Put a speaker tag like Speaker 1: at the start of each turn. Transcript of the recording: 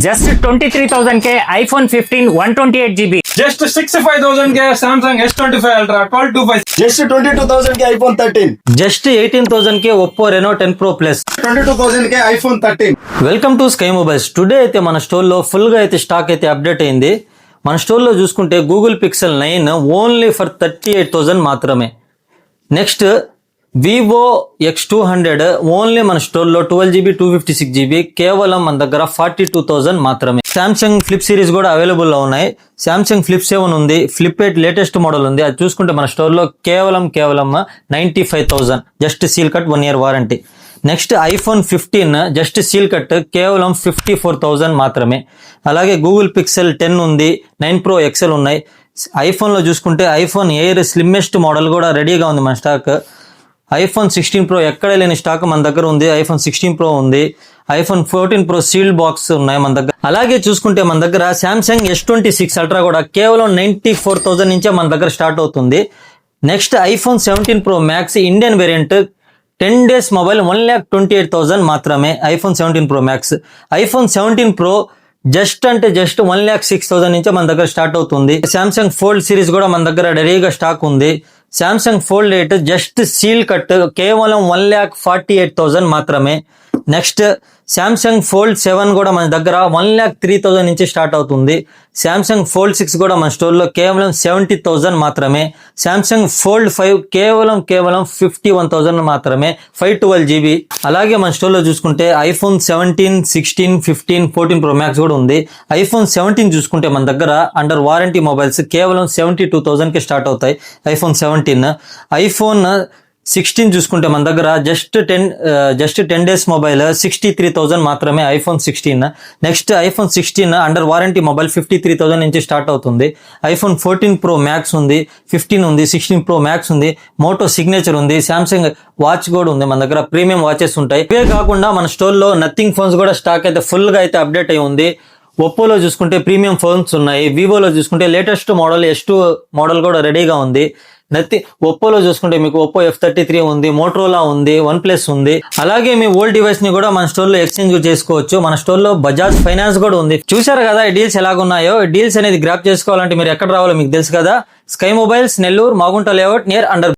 Speaker 1: Just 23,000 के iPhone 15 128GB.
Speaker 2: Just 65,000 के Samsung S25 Ultra 1225.
Speaker 3: Just 22,000 के iPhone 13.
Speaker 4: జస్ట్ 18,000 కే Oppo Reno 10 pro plus
Speaker 3: 22,000 के iPhone 13.
Speaker 4: Welcome to sky mobiles. Today అయితే మన స్టోర్లో ఫుల్గా అయితే స్టాక్ అయితే అప్డేట్ అయింది. మన స్టోర్లో చూసుకుంటే గూగుల్ పిక్సెల్ 9 ఓన్లీ ఫర్ 38,000 మాత్రమే. నెక్స్ట్ వివో X200 ఓన్లీ మన స్టోర్లో 12GB 256GB కేవలం మన దగ్గర 42,000 మాత్రమే. శాంసంగ్ ఫ్లిప్ సిరీస్ కూడా అవైలబుల్లో ఉన్నాయి. శాంసంగ్ ఫ్లిప్ 7 ఉంది, ఫ్లిప్ 8 లేటెస్ట్ మోడల్ ఉంది. అది చూసుకుంటే మన స్టోర్లో కేవలం 95,000 just seal cut 1 year warranty. Next iPhone 15 just seal cut కేవలం 54,000 మాత్రమే. అలాగే గూగుల్ పిక్సెల్ 10 ఉంది, 9 Pro XL ఉన్నాయి. ఐఫోన్లో చూసుకుంటే ఐఫోన్ ఎయిర్ స్లిమ్మెస్ట్ మోడల్ కూడా రెడీగా ఉంది మన స్టాక్. ఐఫోన్ 16 Pro ఎక్కడ లేని స్టాక్ మన దగ్గర ఉంది. ఐఫోన్ 16 Pro ఉంది, ఐఫోన్ 14 Pro సీల్డ్ బాక్స్ ఉన్నాయి మన దగ్గర. అలాగే చూసుకుంటే మన దగ్గర శాంసంగ్ S26 Ultra కూడా కేవలం 94,000 నుంచే మన దగ్గర స్టార్ట్ అవుతుంది. Next iPhone 17 Pro Max Indian variant 10 days mobile 1,28,000 మాత్రమే. IPhone 17 Pro Max, iPhone 17 Pro just 1,06,000 నుంచే మన దగ్గర స్టార్ట్ అవుతుంది. శాంసంగ్ ఫోల్డ్ సిరీస్ కూడా మన దగ్గర రెడీగా స్టాక్ ఉంది. Samsung fold 8 just seal cut కేవలం 1,48,000 మాత్రమే. నెక్స్ట్ శాంసంగ్ ఫోల్డ్ 7 కూడా మన దగ్గర 1,03,000 నుంచి స్టార్ట్ అవుతుంది. శాంసంగ్ ఫోల్డ్ 6 కూడా మన స్టోర్లో కేవలం 70,000 మాత్రమే. శాంసంగ్ ఫోల్డ్ 5 కేవలం 51,000 మాత్రమే, 512GB. అలాగే మన స్టోర్లో చూసుకుంటే ఐఫోన్ 17, 16, 15, 14 Pro Max కూడా ఉంది. ఐఫోన్ 17 చూసుకుంటే మన దగ్గర అండర్ వారంటీ మొబైల్స్ కేవలం 72,000కి స్టార్ట్ అవుతాయి. ఐఫోన్ 17. ఐఫోన్ 16 చూసుకుంటే మన దగ్గర జస్ట్ 10 days మొబైల్ 63,000 మాత్రమే. IPhone 16. Next iPhone 16 under warranty mobile 53,000 నుంచి స్టార్ట్ అవుతుంది. ఐఫోన్ 14 Pro Max ఉంది, 15 ఉంది, 16 Pro Max ఉంది, మోటో సిగ్నేచర్ ఉంది, శాంసంగ్ వాచ్ కూడా ఉంది. మన దగ్గర ప్రీమియం వాచెస్ ఉంటాయి. ఇవే కాకుండా మన స్టోర్లో నథింగ్ ఫోన్స్ కూడా స్టాక్ అయితే ఫుల్గా అయితే అప్డేట్ అయి ఉంది. ఒప్పోలో చూసుకుంటే ప్రీమియం ఫోన్స్ ఉన్నాయి. వివోలో చూసుకుంటే లేటెస్ట్ మోడల్ S2 మోడల్ కూడా రెడీగా ఉంది. ఒప్పోలో చూసుకుంటే మీకు ఒప్పో F33 ఉంది, మోటరోలా ఉంది, OnePlus ఉంది. అలాగే మీ ఓల్డ్ డివైస్ ని కూడా మన స్టోర్ లో ఎక్స్చేంజ్ చేసుకోవచ్చు. మన స్టోర్ లో బజాజ్ ఫైనాన్స్ కూడా ఉంది. చూసారు కదా ఈ డీల్స్ ఎలాగున్నాయో. ఈ డీల్స్ అనేది గ్రాప్ చేసుకోవాలంటే మీరు ఎక్కడ రావాలో మీకు తెలుసు కదా. Sky mobiles, Nellore, Magunta layout near under